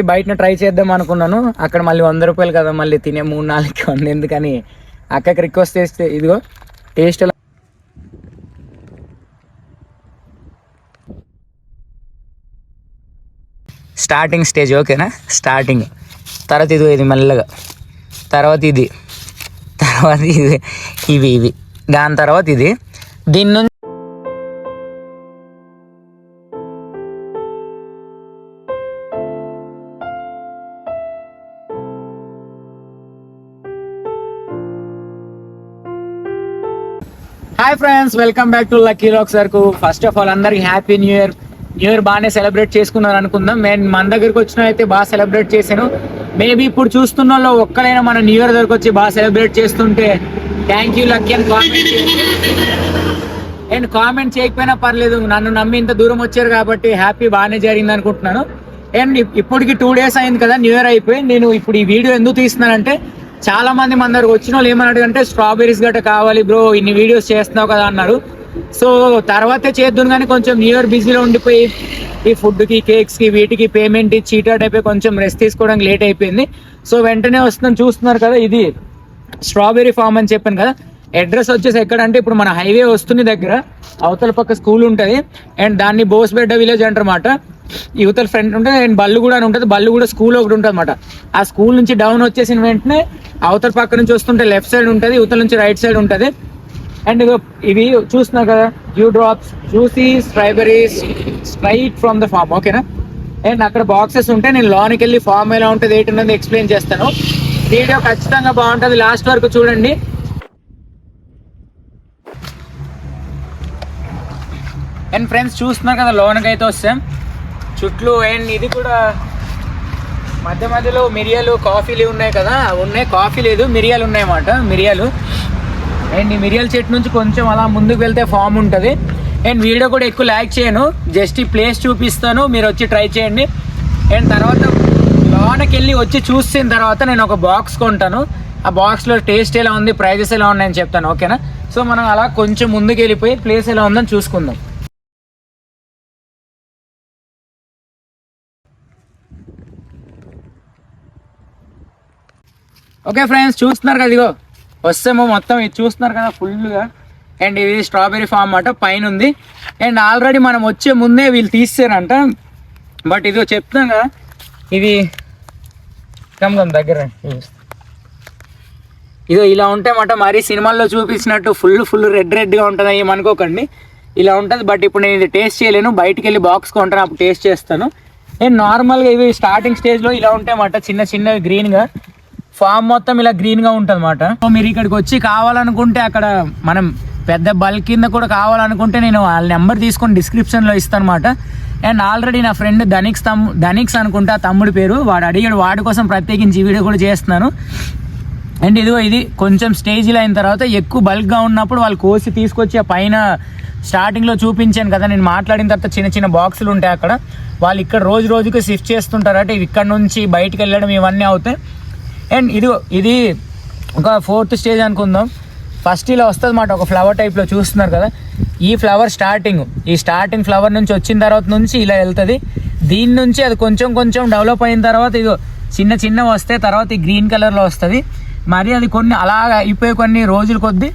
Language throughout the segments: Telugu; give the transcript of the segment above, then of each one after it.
బయట ట్రై చేద్దాం అనుకున్నాను. అక్కడ మళ్ళీ 100 రూపాయలు కదా, మళ్ళీ తినే 3-4 ఉంది ఎందుకని అక్కకి రిక్వెస్ట్ చేస్తే ఇదిగో టేస్ట్ స్టార్టింగ్ స్టేజ్ ఓకేనా. స్టార్టింగ్ తర్వాత ఇదిగో ఇది మెల్లగా, తర్వాత ఇది, తర్వాత ఇది, ఇవి దాని తర్వాత ఇది. దీని నుంచి hi friends, welcome back to Lucky Rocks సర్కు. ఫస్ట్ ఆఫ్ ఆల్ అందరికి happy new year. New year బాగానే సెలబ్రేట్ చేసుకున్నారు అనుకుందాం. నేను మన దగ్గరికి వచ్చిన అయితే బాగా సెలబ్రేట్ చేశాను. మేబీ ఇప్పుడు చూస్తున్న వాళ్ళు ఒక్కడైనా మన న్యూ ఇయర్ దగ్గరకు వచ్చి బాగా సెలబ్రేట్ చేస్తుంటే థ్యాంక్ యూ లక్కీ అని కామెంట్ చేయకపోయినా పర్లేదు. నన్ను నమ్మి ఇంత దూరం వచ్చారు కాబట్టి హ్యాపీ బాగానే జరిగింది అనుకుంటున్నాను. అండ్ ఇప్పటికి 2 days అయింది కదా న్యూ ఇయర్ అయిపోయి. నేను ఇప్పుడు ఈ వీడియో ఎందుకు తీస్తున్నానంటే చాలా మంది మన దగ్గరకు వచ్చిన వాళ్ళు ఏమన్నాడు అంటే స్ట్రాబెరీస్ గట్ట కావాలి బ్రో, ఇన్ని వీడియోస్ చేస్తున్నావు కదా అన్నారు. సో తర్వాతే చేద్దాం కానీ కొంచెం న్యూ ఇయర్ బిజీలో ఉండిపోయి ఈ ఫుడ్కి, కేక్స్కి, వీటికి పేమెంట్ ఇచ్చి చీటాట్ అయిపోయి కొంచెం రెస్ట్ తీసుకోవడానికి లేట్ అయిపోయింది. సో వెంటనే వస్తున్నాను. చూస్తున్నారు కదా ఇది స్ట్రాబెరీ ఫామ్ అని చెప్పాను కదా. అడ్రస్ వచ్చేసి ఎక్కడంటే ఇప్పుడు మన హైవే వస్తుంది దగ్గర అవతల పక్క స్కూల్ ఉంటుంది అండ్ దాన్ని బోస్బెడ్డ విలేజ్ అంటారన్నమాట. యువతల ఫ్రంట్ ఉంటుంది అండ్ బల్లు కూడా అని ఉంటుంది. బల్లు కూడా స్కూల్ ఒకటి ఉంటుంది అనమాట. ఆ స్కూల్ నుంచి డౌన్ వచ్చేసిన వెంటనే అవతల పక్క నుంచి వస్తుంటే లెఫ్ట్ సైడ్ ఉంటుంది, యువతల నుంచి రైట్ సైడ్ ఉంటుంది. అండ్ ఇవి చూస్తున్నారు కదా dew drops juicy strawberries straight from the farm ఓకేనా. అండ్ అక్కడ బాక్సెస్ ఉంటాయి. నేను లోనికి వెళ్ళి ఫామ్ ఎలా ఉంటుంది ఏంటన్నది ఎక్స్ప్లెయిన్ చేస్తాను. వీడియో ఖచ్చితంగా బాగుంటుంది, లాస్ట్ వరకు చూడండి. అండ్ ఫ్రెండ్స్ చూస్తున్నారు కదా లోనకి అయితే వస్తాం చుట్లు. అండ్ ఇది కూడా మధ్య మధ్యలో మిరియాలు, కాఫీలు ఉన్నాయి కదా, ఉన్నాయి. కాఫీ లేదు, మిరియాలు ఉన్నాయి అన్నమాట. మిరియాలు అండ్ ఈ మిరియాల చెట్టు నుంచి కొంచెం అలా ముందుకు వెళ్తే ఫామ్ ఉంటుంది. అండ్ వీడియో కూడా ఎక్కువ ల్యాక్ చేయను, జస్ట్ ఈ ప్లేస్ చూపిస్తాను, మీరు వచ్చి ట్రై చేయండి. అండ్ తర్వాత లోనకి వెళ్ళి వచ్చి చూసిన తర్వాత నేను ఒక బాక్స్ కొంటాను. ఆ బాక్స్లో టేస్ట్ ఎలా ఉంది, ప్రైజెస్ ఎలా ఉన్నాయని చెప్తాను ఓకేనా. సో మనం అలా కొంచెం ముందుకు వెళ్ళిపోయి ప్లేస్ ఎలా ఉందని చూసుకుందాం. ఓకే ఫ్రెండ్స్ చూస్తున్నారు కదా ఇదిగో వస్తేమో మొత్తం ఇది చూస్తున్నారు కదా ఫుల్గా. అండ్ ఇది స్ట్రాబెరీ ఫామ్ అన్నమాట, పైన ఉంది. అండ్ ఆల్రెడీ మనం వచ్చే ముందే వీళ్ళు తీసారంట. బట్ ఇదిగో చెప్తాం కదా ఇది కమ్ దగ్గర ఇదో ఇలా ఉంటాయన్నమాట. మరీ సినిమాల్లో చూపించినట్టు ఫుల్ రెడ్గా ఉంటుంది ఏమనుకోకండి, ఇలా ఉంటుంది. బట్ ఇప్పుడు నేను ఇది టేస్ట్ చేయలేను, బయటికి వెళ్ళి బాక్స్ కొంటాను, అప్పుడు టేస్ట్ చేస్తాను. అండ్ నార్మల్గా ఇవి స్టార్టింగ్ స్టేజ్లో ఇలా ఉంటాయన్నమాట, చిన్నవి గ్రీన్గా. ఫామ్ మొత్తం ఇలా గ్రీన్గా ఉంటుంది అన్నమాట. సో మీరు ఇక్కడికి వచ్చి కావాలనుకుంటే అక్కడ మనం పెద్ద బల్క్ కింద కూడా కావాలనుకుంటే నేను వాళ్ళ నెంబర్ తీసుకొని డిస్క్రిప్షన్లో ఇస్తాను అనమాట. అండ్ ఆల్రెడీ నా ఫ్రెండ్ ధనిక్స్ అనుకుంటా తమ్ముడి పేరు, వాడు అడిగాడు, వాడి కోసం ప్రత్యేకించి వీడియో కూడా చేస్తున్నాను. అండ్ ఇదిగో ఇది కొంచెం స్టేజ్లో అయిన తర్వాత ఎక్కువ బల్క్గా ఉన్నప్పుడు వాళ్ళు కోసి తీసుకొచ్చి ఆ పైన స్టార్టింగ్లో చూపించాను కదా నేను మాట్లాడిన తర్వాత చిన్న బాక్సులు ఉంటాయి అక్కడ. వాళ్ళు ఇక్కడ రోజుకి షిఫ్ట్ చేస్తుంటారట. ఇవి ఇక్కడ నుంచి బయటికి వెళ్ళడం ఇవన్నీ అవుతాయి. అండ్ ఇది ఒక 4th స్టేజ్ అనుకుందాం. ఫస్ట్ ఇలా వస్తుంది అన్నమాట, ఒక ఫ్లవర్ టైప్లో చూస్తున్నారు కదా. ఈ ఫ్లవర్ ఈ స్టార్టింగ్ ఫ్లవర్ నుంచి వచ్చిన తర్వాత నుంచి ఇలా వెళ్తుంది. దీని నుంచి అది కొంచెం డెవలప్ అయిన తర్వాత ఇదో చిన్న వస్తే తర్వాత ఈ గ్రీన్ కలర్లో వస్తుంది. మరి అది కొన్ని అలాగా అయిపోయి కొన్ని రోజుల కొద్దీ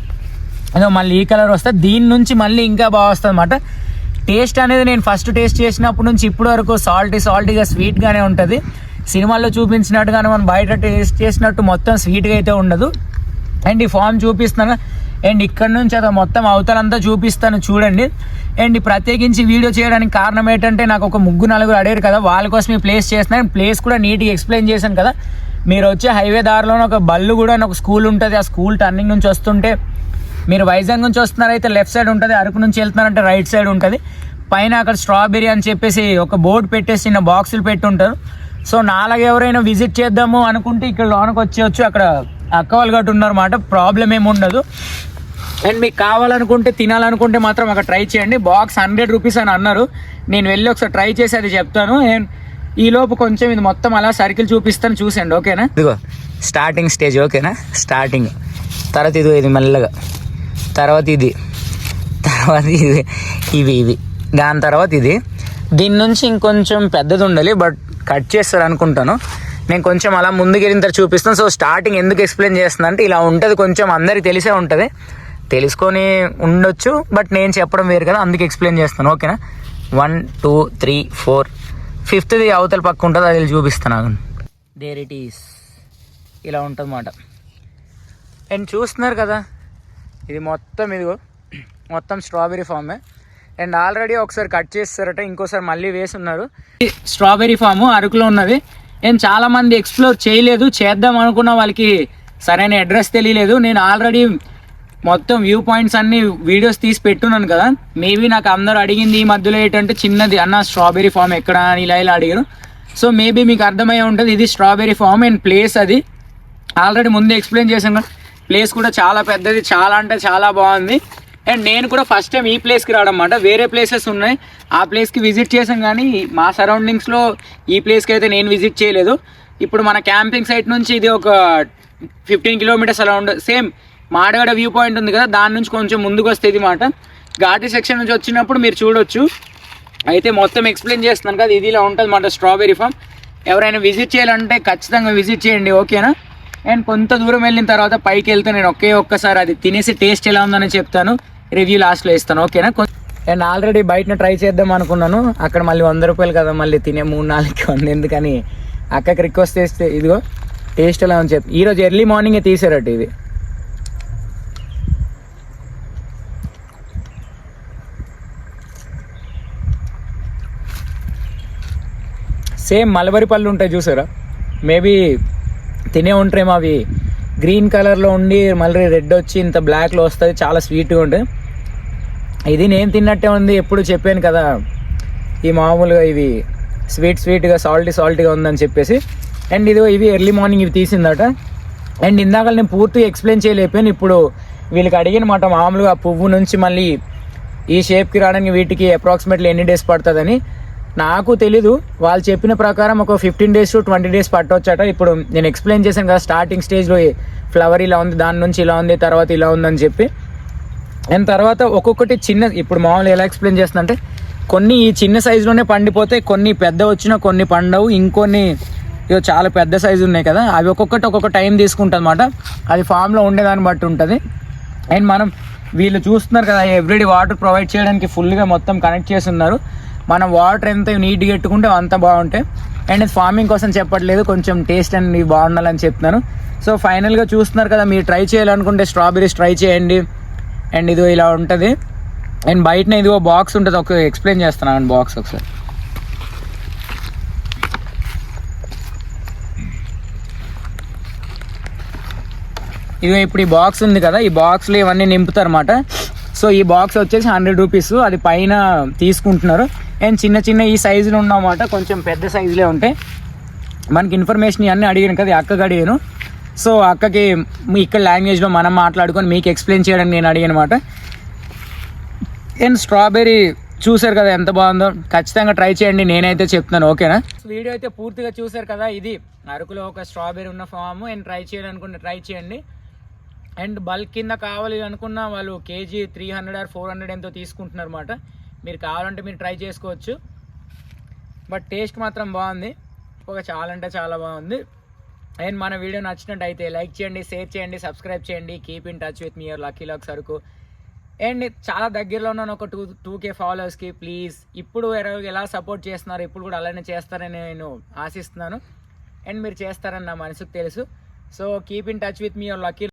అదో మళ్ళీ ఈ కలర్ వస్తుంది. దీని నుంచి మళ్ళీ ఇంకా బాగా వస్తుంది అన్నమాట. టేస్ట్ అనేది నేను ఫస్ట్ టేస్ట్ చేసినప్పటి నుంచి ఇప్పటి వరకు సాల్టీగా స్వీట్గానే ఉంటుంది. సినిమాల్లో చూపించినట్టుగానే మనం బయట టేస్ట్ చేసినట్టు మొత్తం స్వీట్గా అయితే ఉండదు. అండ్ ఈ ఫామ్ చూపిస్తాను. అండ్ ఇక్కడ నుంచి అది మొత్తం అవతలంతా చూపిస్తాను చూడండి. అండ్ ప్రత్యేకించి వీడియో చేయడానికి కారణం ఏంటంటే నాకు ఒక 3-4 అడిగారు కదా, వాళ్ళ కోసం ఈ ప్లేస్ చేస్తున్నాను. ప్లేస్ కూడా నీట్గా ఎక్స్ప్లెయిన్ చేశాను కదా. మీరు వచ్చే హైవే దారిలోనే ఒక బల్లు కూడా ఒక స్కూల్ ఉంటుంది. ఆ స్కూల్ టర్నింగ్ నుంచి వస్తుంటే మీరు వైజాగ్ నుంచి వస్తున్నారైతే లెఫ్ట్ సైడ్ ఉంటుంది, అరకు నుంచి వెళ్తున్నారంటే రైట్ సైడ్ ఉంటుంది. పైన అక్కడ స్ట్రాబెరీ అని చెప్పేసి ఒక బోర్డు పెట్టేసి చిన్న బాక్సులు పెట్టి ఉంటారు. సో నాలాగా ఎవరైనా విజిట్ చేద్దాము అనుకుంటే ఇక్కడ లోనకి వచ్చేయచ్చు. అక్కడ అక్క వాళ్ళు గట్టు ఉన్నారన్నమాట, ప్రాబ్లం ఏమి ఉండదు. అండ్ మీకు కావాలనుకుంటే తినాలనుకుంటే మాత్రం అక్కడ ట్రై చేయండి. బాక్స్ 100 రూపీస్ అని అన్నారు. నేను వెళ్ళి ఒకసారి ట్రై చేసి అది చెప్తాను. అండ్ ఈలోపు కొంచెం ఇది మొత్తం అలా సర్కిల్ చూపిస్తాను చూసండి ఓకేనా. ఇదిగో స్టార్టింగ్ స్టేజ్ ఓకేనా. స్టార్టింగ్ తర్వాత ఇది మెల్లగా, తర్వాత ఇది, తర్వాత ఇవి దాని తర్వాత ఇది. దీని నుంచి ఇంకొంచెం పెద్దది ఉండాలి, బట్ కట్ చేస్తారు అనుకుంటాను. నేను కొంచెం అలా ముందుకు వెళ్ళిన తర్వాత చూపిస్తాను. సో స్టార్టింగ్ ఎందుకు ఎక్స్ప్లెయిన్ చేస్తున్నా అంటే ఇలా ఉంటుంది, కొంచెం అందరికి తెలిసే ఉంటుంది, తెలుసుకొని ఉండొచ్చు, బట్ నేను చెప్పడం వేరు కదా, అందుకు ఎక్స్ప్లెయిన్ చేస్తాను. ఓకేనా? 1 2 3 4 5th అవతల పక్క ఉంటుంది, అది చూపిస్తాను. దేర్ ఇట్ ఈస్, ఇలా ఉంటుంది అన్నమాట. అండ్ చూస్తున్నారు కదా, ఇది మొత్తం ఇదిగో మొత్తం స్ట్రాబెరీ ఫామే. అండ్ ఆల్రెడీ ఒకసారి కట్ చేస్తారట, ఇంకోసారి మళ్ళీ వేసున్నారు. స్ట్రాబెరీ ఫాము అరకులో ఉన్నది. అండ్ చాలామంది ఎక్స్ప్లోర్ చేయలేదు, చేద్దాం అనుకున్న వాళ్ళకి సరైన అడ్రస్ తెలియలేదు. నేను ఆల్రెడీ మొత్తం వ్యూ పాయింట్స్ అన్ని వీడియోస్ తీసి పెట్టున్నాను కదా. మేబీ నాకు అందరూ అడిగింది ఈ మధ్యలో ఏంటంటే చిన్నది అన్న స్ట్రాబెరీ ఫామ్ ఎక్కడ అని ఇలా అడిగారు. సో మేబీ మీకు అర్థమయ్యే ఉంటుంది, ఇది స్ట్రాబెరీ ఫామ్. అండ్ ప్లేస్ అది ఆల్రెడీ ముందే ఎక్స్ప్లెయిన్ చేశాను కదా, ప్లేస్ కూడా చాలా పెద్దది, చాలా అంటే చాలా బాగుంది. అండ్ నేను కూడా ఫస్ట్ టైం ఈ ప్లేస్కి రావడం అన్నమాట. వేరే ప్లేసెస్ ఉన్నాయి, ఆ ప్లేస్కి విజిట్ చేసాం, కానీ మా సరౌండింగ్స్లో ఈ ప్లేస్కి అయితే నేను విజిట్ చేయలేదు. ఇప్పుడు మన క్యాంపింగ్ సైట్ నుంచి ఇది ఒక 15 kilometres around, same Madagada view point ఉంది కదా, దాని నుంచి కొంచెం ముందుకు వస్తుంది మాట. ఘాటీ సెక్షన్ నుంచి వచ్చినప్పుడు మీరు చూడొచ్చు. అయితే మొత్తం ఎక్స్ప్లెయిన్ చేస్తున్నాను కదా, ఇది ఇలా ఉంటుంది మాట స్ట్రాబెరీ ఫామ్. ఎవరైనా విజిట్ చేయాలంటే ఖచ్చితంగా విజిట్ చేయండి, ఓకేనా? అండ్ కొంత దూరం వెళ్ళిన తర్వాత పైకి వెళ్తే నేను ఒక్కసారి అది తినేసి టేస్ట్ ఎలా ఉందని చెప్తాను, రివ్యూ లాస్ట్లో ఇస్తాను, ఓకేనా? అండ్ ఆల్రెడీ బయటను ట్రై చేద్దాం అనుకున్నాను, అక్కడ మళ్ళీ 100 రూపాయలు కదా, మళ్ళీ తినే 3-4కి ఉంది, ఎందుకని అక్కకి రిక్వెస్ట్ చేస్తే ఇదిగో టేస్ట్ ఎలా అని చెప్పి ఈరోజు ఎర్లీ మార్నింగే తీసారట. ఇది సేమ్ మలబరి పళ్ళు ఉంటాయి చూసారా, మేబీ తినే ఉంటారేమో. అవి గ్రీన్ కలర్లో ఉండి మళ్ళీ రెడ్ వచ్చి ఇంత బ్లాక్లో వస్తుంది, చాలా స్వీట్గా ఉంటుంది. ఇది నేను తిన్నట్టే ఉంది, ఎప్పుడు చెప్పాను కదా, ఈ మామూలుగా ఇవి స్వీట్గా సాల్టీగా ఉందని చెప్పేసి. అండ్ ఇవి ఎర్లీ మార్నింగ్ ఇవి తీసిందట. అండ్ ఇందాక నేను పూర్తిగా ఎక్స్ప్లెయిన్ చేయలేకపోయాను. ఇప్పుడు వీళ్ళకి అడిగినమాట మామూలుగా పువ్వు నుంచి మళ్ళీ ఈ షేప్కి రావడానికి వీటికి అప్రాక్సిమేట్లీ ఎన్ని డేస్ పడుతుందని. నాకు తెలీదు, వాళ్ళు చెప్పిన ప్రకారం ఒక 15 days to 20 days పట్టవచ్చట. ఇప్పుడు నేను ఎక్స్ప్లెయిన్ చేశాను కదా, స్టార్టింగ్ స్టేజ్లో ఫ్లవర్ ఇలా ఉంది, దాని నుంచి ఇలా ఉంది, తర్వాత ఇలా ఉందని చెప్పి. అండ్ తర్వాత ఒక్కొక్కటి చిన్న, ఇప్పుడు మామూలు ఎలా ఎక్స్ప్లెయిన్ చేస్తున్నా అంటే, కొన్ని ఈ చిన్న సైజులోనే పండిపోతాయి, కొన్ని పెద్ద వచ్చినా కొన్ని పండవు, ఇంకొన్ని ఇవి చాలా పెద్ద సైజు ఉన్నాయి కదా, అవి ఒక్కొక్క టైం తీసుకుంటుంది అన్నమాట. అది ఫామ్లో ఉండేదాన్ని బట్టి ఉంటుంది. అండ్ మనం వీళ్ళు చూస్తున్నారు కదా, ఎవ్రీడే వాటర్ ప్రొవైడ్ చేయడానికి ఫుల్గా మొత్తం కనెక్ట్ చేసి ఉన్నారు. మనం వాటర్ ఎంత నీట్గా పెట్టుకుంటే అంత బాగుంటాయి. అండ్ ఫార్మింగ్ కోసం చెప్పట్లేదు, కొంచెం టేస్ట్ అండ్ బాగుండాలని చెప్తున్నాను. సో ఫైనల్గా చూస్తున్నారు కదా, మీరు ట్రై చేయాలనుకుంటే స్ట్రాబెరీస్ ట్రై చేయండి. అండ్ ఇది ఇలా ఉంటుంది. అండ్ బయటనే ఇదిగో బాక్స్ ఉంటుంది, ఒక ఎక్స్ప్లెయిన్ చేస్తున్నాను బాక్స్ ఒకసారి. ఇదిగో ఇప్పుడు ఈ బాక్స్ ఉంది కదా, ఈ బాక్స్లో ఇవన్నీ నింపుతారు అన్నమాట. సో ఈ బాక్స్ వచ్చేసి 100 రూపీస్, అది పైన తీసుకుంటున్నారు. అండ్ చిన్న ఈ సైజులో ఉన్నమాట, కొంచెం పెద్ద సైజులే ఉంటాయి. మనకి ఇన్ఫర్మేషన్ ఇవన్నీ అడిగాను కదా, అక్కకి అడిగాను. సో అక్కకి ఇక్కడ లాంగ్వేజ్లో మనం మాట్లాడుకొని మీకు ఎక్స్ప్లెయిన్ చేయడానికి నేను అడిగాను అనమాట. అండ్ స్ట్రాబెరీ చూసారు కదా ఎంత బాగుందో, ఖచ్చితంగా ట్రై చేయండి, నేనైతే చెప్తున్నాను, ఓకేనా? వీడియో అయితే పూర్తిగా చూసారు కదా, ఇది అరకులో ఒక స్ట్రాబెరీ ఉన్న ఫామ్. అండ్ ట్రై చేయాలనుకుంటే ట్రై చేయండి. అండ్ బల్క్ కింద కావాలి అనుకున్న వాళ్ళు కేజీ 300 or 400 ఎంతో తీసుకుంటున్నారు అన్నమాట. మీరు కావాలంటే మీరు ట్రై చేసుకోవచ్చు. బట్ టేస్ట్ మాత్రం బాగుంది, ఒక చాలా అంటే చాలా బాగుంది. అండ్ మన వీడియో నచ్చినట్టయితే లైక్ చేయండి, షేర్ చేయండి, సబ్స్క్రైబ్ చేయండి. Keep in touch with me your lucky lakhs Araku. And చాలా దగ్గరలో ఉన్న ఒక 2K ఫాలోవర్స్కి ప్లీజ్, ఇప్పుడు ఎలా సపోర్ట్ చేస్తున్నారు, ఇప్పుడు కూడా అలానే చేస్తారని నేను ఆశిస్తున్నాను. అండ్ మీరు చేస్తారని నా మనసుకు తెలుసు. So keep in touch with me your lucky.